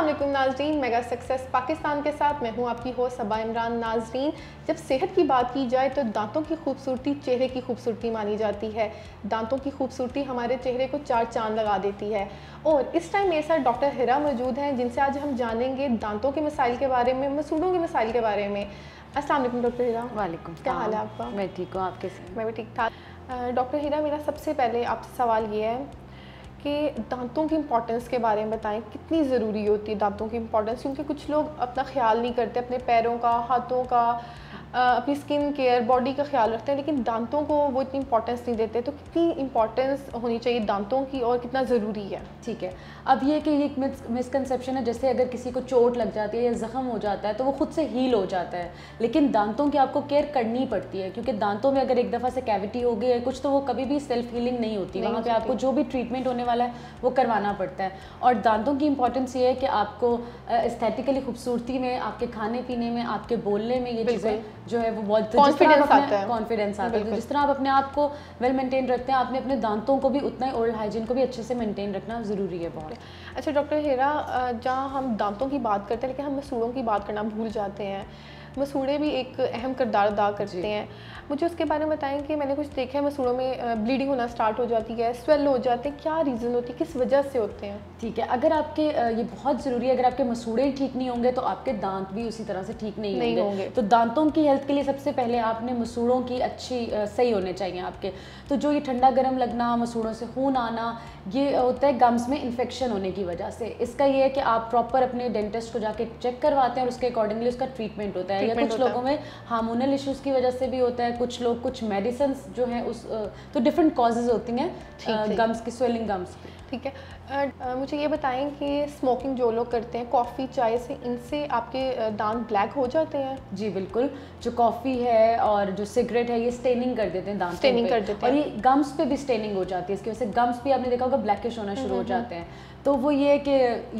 अस्सलाम वालेकुम नाज़रीन, मेगा सक्सेस पाकिस्तान के साथ मैं हूं आपकी होस्ट सबा इमरान। नाज़रीन, जब सेहत की बात की जाए तो दांतों की खूबसूरती चेहरे की खूबसूरती मानी जाती है। दांतों की खूबसूरती हमारे चेहरे को चार चांद लगा देती है। और इस टाइम मेरे साथ डॉक्टर हिरा मौजूद हैं, जिनसे आज हम जानेंगे दांतों के मसाइल के बारे में, मसूड़ों के मसाइल के बारे में। अस्सलाम वालेकुम डॉक्टर हिरा। वालेकुम, क्या हाल है आपका? मैं ठीक हूँ, आप कैसे? मैं भी ठीक ठाक। डॉक्टर हिरा, मेरा सबसे पहले आपसे सवाल ये है कि दांतों की इम्पोर्टेंस के बारे में बताएं, कितनी ज़रूरी होती है दांतों की इम्पोर्टेंस? क्योंकि कुछ लोग अपना ख्याल नहीं करते, अपने पैरों का, हाथों का, अपनी स्किन केयर, बॉडी का ख्याल रखते हैं, लेकिन दांतों को वो इतनी इम्पोर्टेंस नहीं देते। तो कितनी इम्पोर्टेंस होनी चाहिए दांतों की और कितना ज़रूरी है? ठीक है, अब ये कि एक मिसकंसेप्शन है, जैसे अगर किसी को चोट लग जाती है या ज़ख्म हो जाता है तो वो खुद से हील हो जाता है, लेकिन दांतों की आपको केयर करनी पड़ती है, क्योंकि दांतों में अगर एक दफ़ा से कैविटी हो गई है कुछ तो वो कभी भी सेल्फ हीलिंग नहीं होती। वहाँ पे आपको जो भी ट्रीटमेंट होने वाला है वो करवाना पड़ता है। और दांतों की इंपॉर्टेंस ये है कि आपको एस्थेटिकली खूबसूरती में, आपके खाने पीने में, आपके बोलने में ये चीज़ें जो है वो बहुत कॉन्फिडेंस आता है। जिस तरह आप अपने आप को वेल मेंटेन रखते हैं, आपने अपने दांतों को भी उतना ही, ओरल हाइजीन को भी अच्छे से मेंटेन रखना ज़रूरी है बहुत। अच्छा डॉक्टर हिरा, जहाँ हम दांतों की बात करते हैं लेकिन हम मसूड़ों की बात करना भूल जाते हैं। मसूड़े भी एक अहम किरदार अदा करते हैं। मुझे उसके बारे में बताएं कि मैंने कुछ देखा है, मसूड़ों में ब्लीडिंग होना स्टार्ट हो जाती है, स्वेल हो जाते हैं, क्या रीज़न होती है, किस वजह से होते हैं? ठीक है, अगर आपके ये बहुत ज़रूरी है, अगर आपके मसूड़े ठीक नहीं होंगे तो आपके दांत भी उसी तरह से ठीक नहीं होंगे। तो दांतों की हेल्थ के लिए सबसे पहले आपने मसूड़ों की अच्छी सही होने चाहिए आपके। तो जो ये ठंडा गर्म लगना, मसूड़ों से खून आना, ये होता है गम्स में इन्फेक्शन होने की वजह से। इसका ये है कि आप प्रॉपर अपने डेंटिस्ट को जाके चेक करवाते हैं और उसके अकॉर्डिंगली उसका ट्रीटमेंट होता है। या कुछ लोगों में हार्मोनल इश्यूज़ की वजह से भी होता है, कुछ लोग कुछ मेडिसिन जो हैं उस तो डिफरेंट कॉजेज़ होती हैं गम्स की, स्वेलिंग गम्स की। ठीक है, मुझे ये बताएं कि स्मोकिंग जो लोग करते हैं, कॉफ़ी चाय से, इनसे आपके दांत ब्लैक हो जाते हैं? जी बिल्कुल, जो कॉफ़ी है और जो सिगरेट है ये स्टेनिंग कर देते हैं दांतों पे, स्टेनिंग कर देते हैं, और ये गम्स पे भी स्टेनिंग हो जाती है। इसकी वजह से गम्स भी आपने देखा होगा ब्लैकिश होना शुरू हो जाते हैं। तो वो ये है कि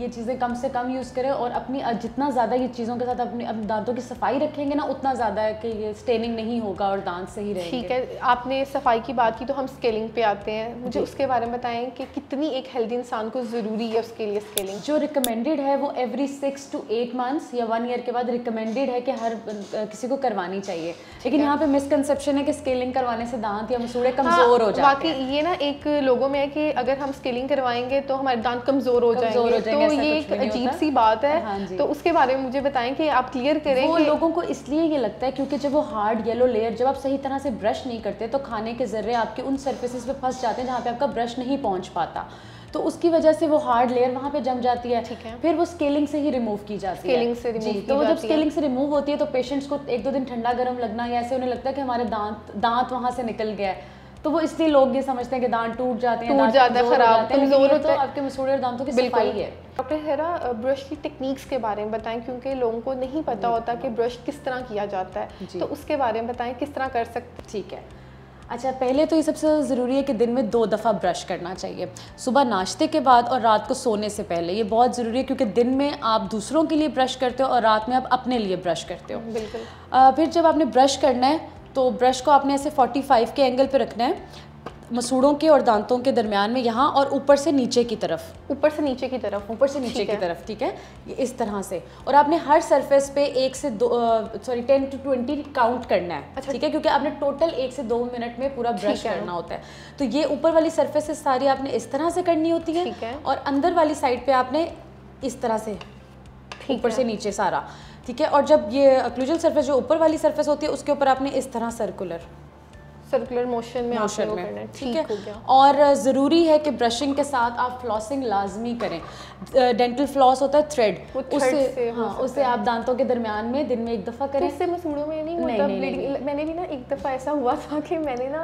ये चीज़ें कम से कम यूज़ करें और अपनी जितना ज़्यादा ये चीज़ों के साथ अपने दांतों की सफाई रखेंगे ना, उतना ज़्यादा है कि ये स्टेनिंग नहीं होगा और दांत सही रहेंगे। ठीक है, आपने सफाई की बात की तो हम स्केलिंग पे आते हैं। मुझे उसके बारे में बताएं कि कितनी एक हेल्दी इंसान को ज़रूरी है उसके लिए स्केलिंग? जो रिकमेंडेड है वो एवरी 6 to 8 मंथ्स या 1 ईयर के बाद रिकमेंडेड है कि हर किसी को करवानी चाहिए। लेकिन यहाँ पे मिसकंसेप्शन है कि स्केलिंग करवाने से दांत या मसूड़े कमज़ोर हो जाते हैं। वाकई ये ना एक लोगों में है कि अगर हम स्केलिंग करवाएंगे तो हमारे दांत कमज़ोर हो जाएंगे, तो ये एक अजीब सी बात है। हाँ, तो उसके बारे में मुझे बताएं कि आप क्लियर करें। वो लोगों को इसलिए ये लगता है क्योंकि जब वो हार्ड येलो लेयर, जब आप सही तरह से ब्रश नहीं करते तो खाने के ज़र्रे आपके उन सरफेसेस पे फंस जाते हैं जहाँ पे आपका ब्रश नहीं पहुँच पाता, तो उसकी वजह से वो हार्ड लेयर वहाँ पे जम जाती है। ठीक है, फिर वो स्केलिंग से ही रिमूव की जाती है। स्केलिंग से रिमूव तो जब स्केलिंग से रिमूव होती है तो पेशेंट्स को 1-2 दिन ठंडा गर्म लगना या ऐसे उन्हें लगता है कि हमारे दांत वहाँ से निकल गया है, तो वो इसलिए लोग ये समझते हैं कि दांत टूट जाते हैं, खराब, कमजोर होते हैं। तो आपके मसूड़े और दांतों की सफाई है। डॉक्टर हिरा, ब्रश की टेक्निक्स के बारे में बताएं, क्योंकि लोगों को नहीं पता होता कि ब्रश किस तरह किया जाता है, तो उसके बारे में बताएं किस तरह कर सकते हैं? ठीक है, अच्छा पहले तो ये सबसे ज़रूरी है कि दिन में 2 दफ़ा ब्रश करना चाहिए, सुबह नाश्ते के बाद और रात को सोने से पहले। ये बहुत ज़रूरी है क्योंकि दिन में आप दूसरों के लिए ब्रश करते हो और रात में आप अपने लिए ब्रश करते हो। बिल्कुल। फिर जब आपने ब्रश करना है तो ब्रश को आपने ऐसे 45 के एंगल पे रखना है, मसूड़ों के और दांतों के दरमियान में यहाँ, और ऊपर से नीचे की तरफ, ऊपर से नीचे की तरफ, ऊपर से नीचे की तरफ, ठीक है, ये इस तरह से। और आपने हर सरफेस पे 10 to 20 काउंट करना है। अच्छा, ठीक है, क्योंकि आपने टोटल 1 से 2 मिनट में पूरा ब्रश करना होता है। तो ये ऊपर वाली सरफेसेस सारी आपने इस तरह से करनी होती है, और अंदर वाली साइड पे आपने इस तरह से ऊपर से नीचे सारा, ठीक है। और जब ये ऑक्लूजल सरफेस जो ऊपर वाली सरफेस होती है उसके ऊपर आपने इस तरह सर्कुलर मोशन में, ठीक है। और ज़रूरी है कि ब्रशिंग के साथ आप फ्लॉसिंग लाजमी करें। डेंटल फ्लॉस होता है थ्रेड, उससे आप दांतों के दरमियान में दिन में 1 दफ़ा करें। इससे मसूड़ों में नहीं होता ब्लीडिंग? मैंने भी ना एक दफ़ा ऐसा हुआ था कि मैंने ना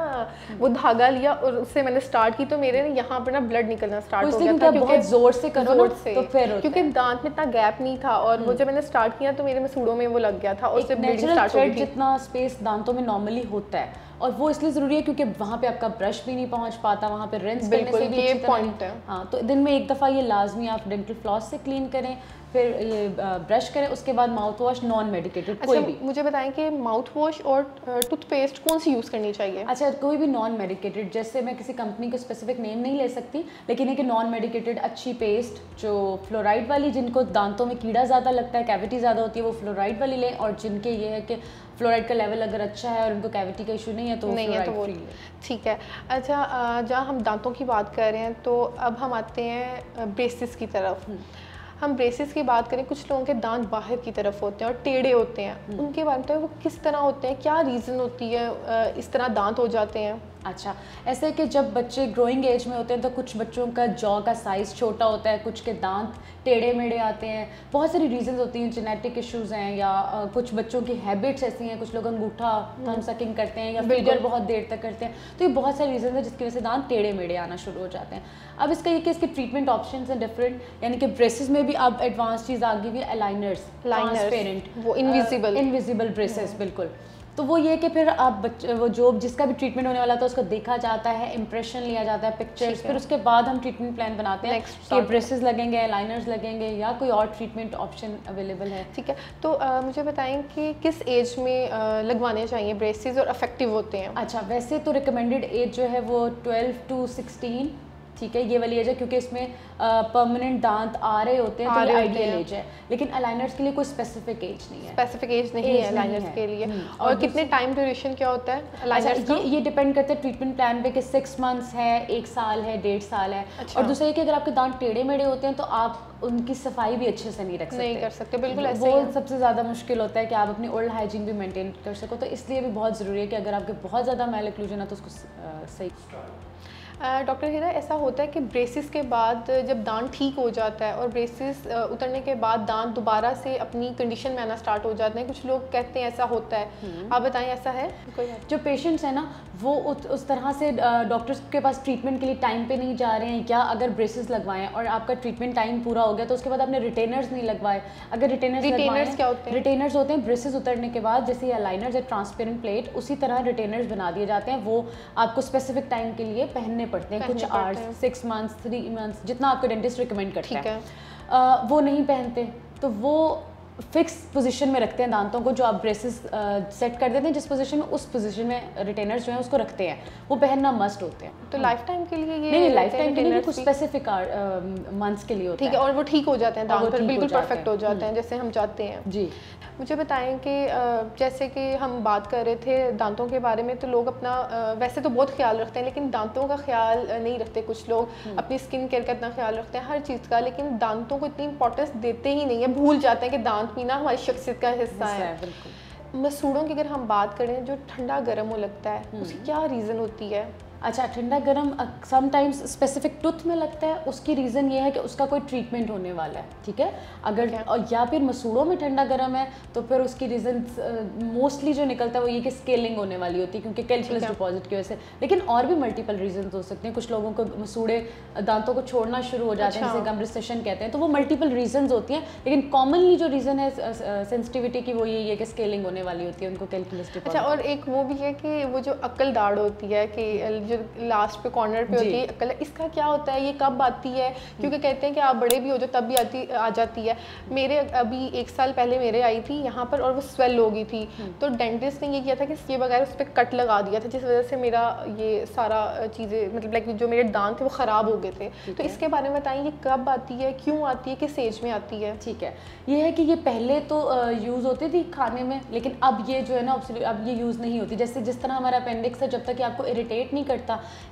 वो धागा लिया और उससे मैंने स्टार्ट की तो मेरे यहाँ पर ना ब्लड निकलना स्टार्ट हो गया था। बहुत ज़ोर से करो ना तो फिर, क्योंकि दांत में इतना गैप नहीं था, और वो जब मैंने स्टार्ट किया तो मेरे मसूड़ों में वो लग गया था और उससे ब्लीडिंग स्टार्ट हो गई थी। जितना स्पेस दांतों में नॉर्मली होता है और वो इसलिए ज़रूरी है क्योंकि वहाँ पे आपका ब्रश भी नहीं पहुँच पाता, वहाँ पे रिंस करने से ये पॉइंट है। हाँ, तो दिन में एक दफ़ा ये लाजमी आप डेंटल फ्लॉस से क्लीन करें, फिर ये ब्रश करें, उसके बाद माउथ वॉश नॉन मेडिकेटेड कोई भी। मुझे बताएं कि माउथ वॉश और टूथपेस्ट कौन सी यूज़ करनी चाहिए? अच्छा, कोई भी नॉन मेडिकेटेड, जैसे मैं किसी कंपनी को स्पेसिफिक नेम नहीं ले सकती, लेकिन एक नॉन मेडिकेटेड अच्छी पेस्ट जो फ्लोराइड वाली, जिनको दांतों में कीड़ा ज़्यादा लगता है, कैविटी ज़्यादा होती है, वो फ्लोराइड वाली लें, और जिनके ये है कि फ्लोराइड का लेवल अगर अच्छा है और उनको कैविटी का इशू नहीं है तो फ्लोराइड फ्री लें। ठीक है। अच्छा, जहाँ हम दांतों की बात कर रहे हैं तो अब हम आते हैं ब्रेसेस की तरफ। हम ब्रेसेस की बात करें, कुछ लोगों के दांत बाहर की तरफ होते हैं और टेढ़े होते हैं, उनके बारे में वो किस तरह होते हैं, क्या रीज़न होती है इस तरह दांत हो जाते हैं? अच्छा, ऐसे कि जब बच्चे ग्रोइंग एज में होते हैं तो कुछ बच्चों का जॉ का साइज़ छोटा होता है, कुछ के दांत टेढ़े मेढ़े आते हैं, बहुत सारी रीजंस होती हैं, जेनेटिक इश्यूज़ हैं, या कुछ बच्चों की हैबिट्स ऐसी हैं, कुछ लोग अंगूठा थंब सकिंग करते हैं या फीडर बहुत देर तक करते हैं, तो ये बहुत सारी रीजन है जिसकी वजह से दांत टेढ़े मेढ़े आना शुरू हो जाते हैं। अब इसका ये कि इसके ट्रीटमेंट ऑप्शन हैं डिफरेंट, यानी कि ब्रेसेस में भी अब एडवांस चीज़ आ गई हुई है, अलाइनर्स, ट्रांसपेरेंट, वो इनविजिबल ब्रेसेस, बिल्कुल। तो वो ये कि फिर आप वो जो जिसका भी ट्रीटमेंट होने वाला था उसको देखा जाता है, इंप्रेशन लिया जाता है, पिक्चर्स, फिर उसके बाद हम ट्रीटमेंट प्लान बनाते हैं कि ब्रेसेस लगेंगे, लाइनर्स लगेंगे या कोई और ट्रीटमेंट ऑप्शन अवेलेबल है। ठीक है, तो मुझे बताएं कि किस एज में लगवाने चाहिए ब्रेसेस और इफेक्टिव होते हैं? अच्छा, वैसे तो रिकमेंडेड एज जो है वो 12 to 16, ठीक है, ये वाली एज है, क्योंकि इसमें परमानेंट दांत आ रहे होते हैं, तो ये आइडियल एज है। लेकिन अलाइनर्स के लिए कोई स्पेसिफिक एज नहीं है, अलाइनर्स के लिए। और कितने टाइम ड्यूरेशन क्या होता है अलाइनर्स का? ये डिपेंड करता है ट्रीटमेंट प्लान पे कि 6 months है, 1 साल है, 1.5 साल है। और दूसरा ये कि अगर आपके दांत टेढ़े मेढ़े होते हैं तो आप उनकी सफाई भी अच्छे से नहीं कर सकते। बिल्कुल ऐसे वो सबसे ज़्यादा मुश्किल होता है कि आप अपनी ओरल हाइजीन भी मेंटेन कर सको, तो इसलिए भी बहुत ज़रूरी है कि अगर आपके बहुत ज़्यादा मैल ओक्लूजन है तो उसको सही। डॉक्टर हिरा, ऐसा होता है कि ब्रेसिस के बाद जब दांत ठीक हो जाता है और ब्रेसिस उतरने के बाद दांत दोबारा से अपनी कंडीशन में आना स्टार्ट हो जाते हैं, कुछ लोग कहते हैं ऐसा होता है, आप बताएं ऐसा है? जो पेशेंट्स हैं ना वो उस तरह से डॉक्टर्स के पास ट्रीटमेंट के लिए टाइम पे नहीं जा रहे हैं, या अगर ब्रेसेस लगवाएं और आपका ट्रीटमेंट टाइम पूरा हो गया तो उसके बाद आपने रिटेनर्स नहीं लगवाए, अगर रिटेनर्स क्या होते हैं? रिटेनर्स होते हैं ब्रेसेस उतरने के बाद, जैसे अलाइनर्स है ट्रांसपेरेंट प्लेट, उसी तरह रिटेनर्स बना दिए जाते हैं, वो आपको स्पेसिफिक टाइम के लिए पहनने पड़ते हैं, कुछ आवर्स, 6 months, 3 months, जितना आपका डेंटिस्ट रिकमेंड करता है। वो नहीं पहनते तो वो फिक्स पोजीशन में रखते हैं दांतों को, जो आप ब्रेसेस सेट कर देते हैं जिस पोजीशन में, उस पोजीशन में रिटेनर्स जो हैं उसको रखते हैं, वो पहनना मस्ट होते हैं। तो लाइफ टाइम के लिए ये नहीं, लाइफ टाइम के लिए कुछ स्पेसिफिक मंथ्स के लिए होता है। ठीक है, और वो ठीक हो जाते हैं दांत, बिल्कुल परफेक्ट हो जाते हैं जैसे हम चाहते हैं। जी, मुझे बताएं कि जैसे कि हम बात कर रहे थे दांतों के बारे में, तो लोग अपना वैसे तो बहुत ख्याल रखते हैं, लेकिन दांतों का ख्याल नहीं रखते। कुछ लोग अपनी स्किन केयर का इतना ख्याल रखते हैं, हर चीज़ का, लेकिन दांतों को इतनी इंपॉर्टेंस देते ही नहीं है, भूल जाते हैं कि दांत भी ना हमारी शख्सियत का हिस्सा है। मसूड़ों की अगर हम बात करें, जो ठंडा गर्म हो लगता है, उसकी क्या रीज़न होती है? अच्छा, ठंडा गर्म समटाइम्स स्पेसिफिक टूथ में लगता है, उसकी रीज़न ये है कि उसका कोई ट्रीटमेंट होने वाला है, ठीक है, अगर या फिर मसूड़ों में ठंडा गर्म है तो फिर उसकी रीज़न मोस्टली जो निकलता है वो ये कि स्केलिंग होने वाली होती है, क्योंकि कैल्कुलस डिपॉजिट की वजह से। लेकिन और भी मल्टीपल रीजन हो सकते हैं, कुछ लोगों को मसूड़े दांतों को छोड़ना शुरू हो जाते हैं, जिसे गम रिसेशन कहते हैं, तो वो मल्टीपल रीजन होती हैं, लेकिन कॉमनली जो रीज़न है सेंसिटिविटी की वो यही है कि स्केलिंग होने वाली होती है, उनको कैल्कुलस डिपॉजिट। अच्छा, और एक वो भी है कि वो जो अक्ल दाढ़ होती है कि जो लास्ट पे कॉर्नर पे होती है अक्ल, इसका क्या होता है, ये कब आती है? क्योंकि कहते हैं कि आप बड़े भी हो जाओ तब भी आ जाती है। मेरे अभी 1 साल पहले मेरे आई थी यहाँ पर, और वो स्वेल हो गई थी, तो डेंटिस्ट ने ये किया था कि इसके बगैर उस पर कट लगा दिया था, जिस वजह से मेरा ये सारा चीज़ें, मतलब लाइक जो मेरे दांत थे वो ख़राब हो गए थे। तो इसके बारे में बताइए, ये कब आती है, क्यों आती है, किस एज में आती है? ठीक है, ये है कि ये पहले तो यूज़ होती थी खाने में, लेकिन अब ये जो है ना अब ये यूज़ नहीं होती। जैसे जिस तरह हमारा अपेंडिक्स है, जब तक ये आपको इरिटेट नहीं करता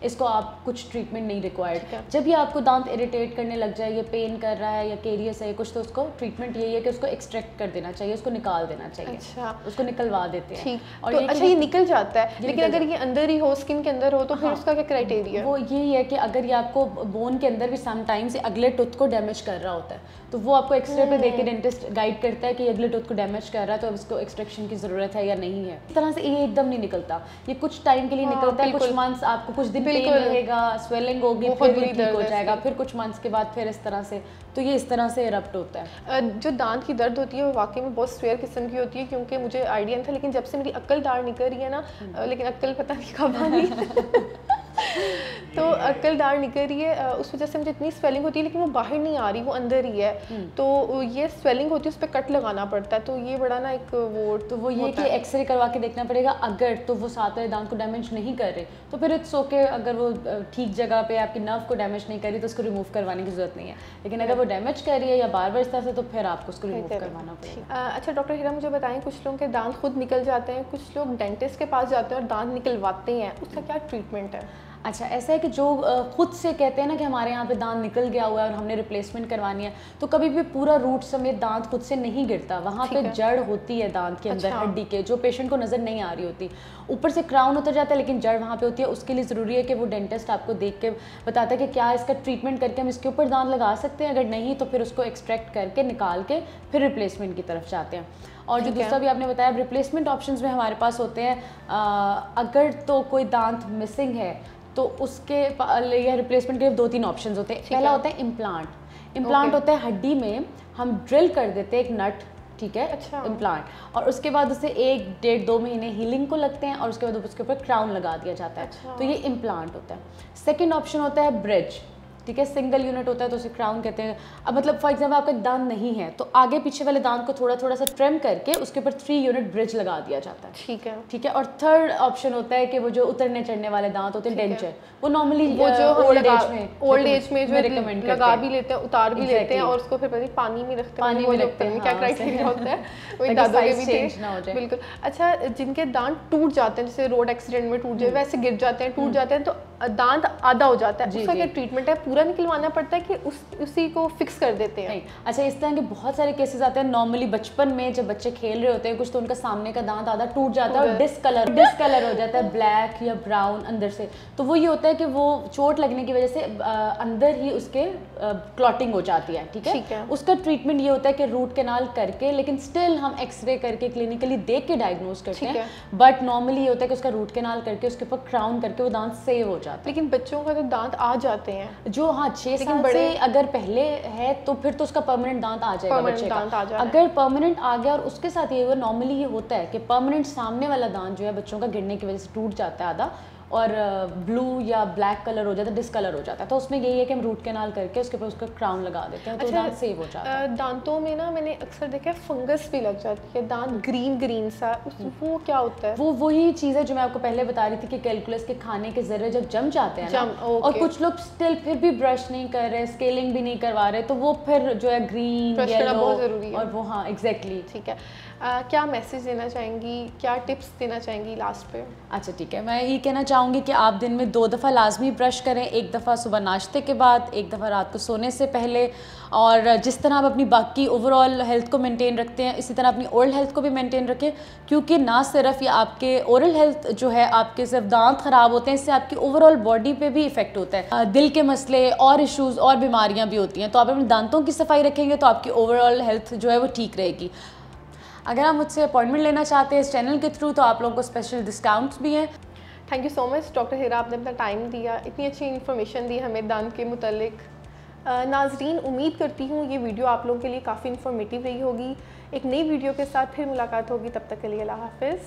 इसको आप कुछ ट्रीटमेंट नहीं रिक्वायर्ड। जब ये आपको दांत इरिटेट करने लग जाए, ये पेन कर रहा है या केरियस है कुछ, तो उसको ट्रीटमेंट यही है कि उसको एक्सट्रैक्ट कर देना चाहिए, उसको निकाल देना चाहिए। अच्छा, उसको निकलवा देते हैं। और तो अच्छा, ये निकल जाता है, लेकिन अगर ये अंदर ही हो, स्किन के अंदर हो, तो फिर उसका क्या क्राइटेरिया? वो यही है कि अगर ये आपको बोन के अंदर भी समटाइम्स अगले टूथ को डैमेज कर रहा होता है, तो वो आपको एक्सरे पे देके डेंटिस्ट गाइड करता है कि अगले टूथ को डैमेज कर रहा है, तो अब इसको एक्सट्रैक्शन की ज़रूरत है या नहीं है। इस तरह से ये एकदम नहीं निकलता, ये कुछ टाइम के लिए निकलता है, कुछ मंथ्स आपको कुछ दिन पेन रहेगा, स्वेलिंग होगी, फिर ये ठीक हो जाएगा, फिर कुछ मंथ्स के बाद फिर इस तरह से, तो ये इस तरह से इरप्ट होता है। जो दांत की दर्द होती है वो वाकई में बहुत स्वेयर किस्म की होती है, क्योंकि मुझे आइडिया नहीं था, लेकिन जब से मेरी अक्ल दाढ़ निकल रही है ना, लेकिन अक्ल पता नहीं कब आनी तो अक्ल दाढ़ निकल रही है, उस वजह से मुझे इतनी स्वेलिंग होती है, लेकिन वो बाहर नहीं आ रही, वो अंदर ही है। तो ये स्वेलिंग होती है, उस पर कट लगाना पड़ता है, तो ये बड़ा ना एक वो ये कि एक्सरे करवा के देखना पड़ेगा। अगर तो वो साथ वाले दांत को डैमेज नहीं कर रहे तो फिर इट्स ओके, अगर वो ठीक जगह पे आपकी नर्व को डैमेज नहीं कर रही तो उसको रिमूव करवाने की जरूरत नहीं है। लेकिन अगर वो डैमेज कर रही है या बार बार इस तरह से, तो फिर आपको उसको रिमूव करवाना पड़ेगा। अच्छा डॉक्टर हिरा, मुझे बताएं, कुछ लोगों के दांत खुद निकल जाते हैं, कुछ लोग डेंटिस्ट के पास जाते हैं और दांत निकलवाते हैं, उसका क्या ट्रीटमेंट है? अच्छा, ऐसा है कि जो खुद से कहते हैं ना कि हमारे यहाँ पे दांत निकल गया हुआ है और हमने रिप्लेसमेंट करवानी है, तो कभी भी पूरा रूट समेत दांत खुद से नहीं गिरता। वहाँ पे जड़ होती है दांत के अंदर, हड्डी के, जो पेशेंट को नज़र नहीं आ रही होती। ऊपर से क्राउन उतर जाता है, लेकिन जड़ वहाँ पे होती है। उसके लिए ज़रूरी है कि वो डेंटिस्ट आपको देख के बताता है कि क्या इसका ट्रीटमेंट करके हम इसके ऊपर दांत लगा सकते हैं, अगर नहीं तो फिर उसको एक्सट्रैक्ट करके निकाल के फिर रिप्लेसमेंट की तरफ जाते हैं। और जो दूसरा भी आपने बताया, रिप्लेसमेंट ऑप्शंस में हमारे पास होते हैं। अगर तो कोई दांत मिसिंग है तो उसके या रिप्लेसमेंट के 2-3 ऑप्शंस होते हैं। पहला होता है इम्प्लांट। इम्प्लांट होता है हड्डी में हम ड्रिल कर देते हैं एक नट, ठीक है, अच्छा। इम्प्लांट, और उसके बाद उसे 1-1.5-2 महीने हीलिंग को लगते हैं और उसके बाद उसके ऊपर क्राउन लगा दिया जाता है। अच्छा। तो ये इम्प्लांट होता है। सेकेंड ऑप्शन होता है ब्रिज, ठीक है, सिंगल यूनिट होता है तो उसे क्राउन कहते हैं। अब मतलब फॉर एग्जाम्पल आपका दांत नहीं है तो आगे पीछे वाले दांत को थोड़ा थोड़ा सा ट्रिम करके उसके ऊपर 3 यूनिट ब्रिज लगा दिया जाता है। ठीक है, ठीक है। और थर्ड ऑप्शन होता है कि वो जो उतरने चढ़ने वाले दांत होते हैं, डेंचर, वो नॉर्मली वो जो ओल्ड एज में जो रिकमेंड लगा भी लेते हैं, उतार भी लेते हैं और उसको फिर पानी में रखते हैं। क्या क्राइटेरिया होता है, वही दांतों के भी थे। बिल्कुल। अच्छा, जिनके दांत टूट जाते हैं, जैसे रोड एक्सीडेंट में टूट जाए, वैसे गिर जाते हैं, टूट जाते हैं, तो दांत आधा हो जाता है, उसका क्या ट्रीटमेंट है? पूरा निकलवाना पड़ता है कि उसी को फिक्स कर देते हैं? अच्छा, इस तरह के बहुत सारे केसेस आते हैं। नॉर्मली बचपन में जब बच्चे खेल रहे होते हैं कुछ, तो उनका सामने का दांत आधा टूट जाता है और डिसकलर हो जाता है, ब्लैक या ब्राउन अंदर से। तो वो ये होता है कि वो चोट लगने की वजह से अंदर ही उसके क्लॉटिंग हो जाती है। ठीक है। उसका ट्रीटमेंट ये होता है कि रूट कैनाल करके, लेकिन स्टिल हम एक्सरे करके क्लिनिकली देख के डायग्नोज करते हैं। बट नॉर्मली ये होता है कि उसका रूट कैनाल करके उसके ऊपर क्राउन करके वो दांत सेव हो जाता है। लेकिन बच्चों का तो दांत आ जाते हैं जो 6 साल से अगर पहले है तो फिर तो उसका परमानेंट दांत आ जाएगा बच्चे का। अगर परमानेंट आ गया और उसके साथ ये नॉर्मली ये होता है कि परमानेंट सामने वाला दांत जो है बच्चों का गिरने की वजह से टूट जाता है आधा, और ब्लू या ब्लैक कलर हो जाता है, डिसकलर हो जाता है, तो उसमें यही है कि हम रूट कैनाल करके उसके ऊपर उसका क्राउन लगा देते हैं। तो दांत सेव हो जाता है। दांतों में ना मैंने अक्सर देखा है फंगस भी लग जाती है, दांत ग्रीन सा, वो क्या होता है? वो वही चीज़ है जो मैं आपको पहले बता रही थी कि कैलकुलस के खाने के जरिए जब जम जाते हैं ना, और कुछ लोग स्टिल फिर भी ब्रश नहीं कर रहे, स्केलिंग भी नहीं करवा रहे, तो वो फिर जो है ग्रीन येलो बहुत जरूरी है। और वो हाँ एग्जैक्टली। ठीक है। क्या मैसेज देना चाहेंगी, क्या टिप्स देना चाहेंगी लास्ट पे? अच्छा ठीक है, मैं ये कहना चाहूँगी कि आप दिन में 2 दफ़ा लाजमी ब्रश करें, एक दफ़ा सुबह नाश्ते के बाद, एक दफ़ा रात को सोने से पहले। और जिस तरह आप अपनी बाकी ओवरऑल हेल्थ को मेंटेन रखते हैं, इसी तरह अपनी ओरल हेल्थ को भी मेंटेन रखें, क्योंकि ना सिर्फ ये आपके ओरल हेल्थ जो है, आपके सिर्फ दांत ख़राब होते हैं, इससे आपकी ओवरऑल बॉडी पे भी इफेक्ट होता है। दिल के मसले और इश्यूज़ और बीमारियाँ भी होती हैं। तो आप अपने दांतों की सफाई रखेंगे तो आपकी ओवरऑल हेल्थ जो है वो ठीक रहेगी। अगर आप मुझसे अपॉइंटमेंट लेना चाहते हैं इस चैनल के थ्रू, तो आप लोगों को स्पेशल डिस्काउंट्स भी हैं। Thank you so much doctor Hira, आपने अपना टाइम दिया, इतनी अच्छी इन्फॉर्मेशन दी हमें दांत के मुतालिक। नाजरीन, उम्मीद करती हूँ ये वीडियो आप लोगों के लिए काफ़ी इन्फॉर्मेटिव रही होगी। एक नई वीडियो के साथ फिर मुलाकात होगी, तब तक के लिए अल्लाह हाफिज़।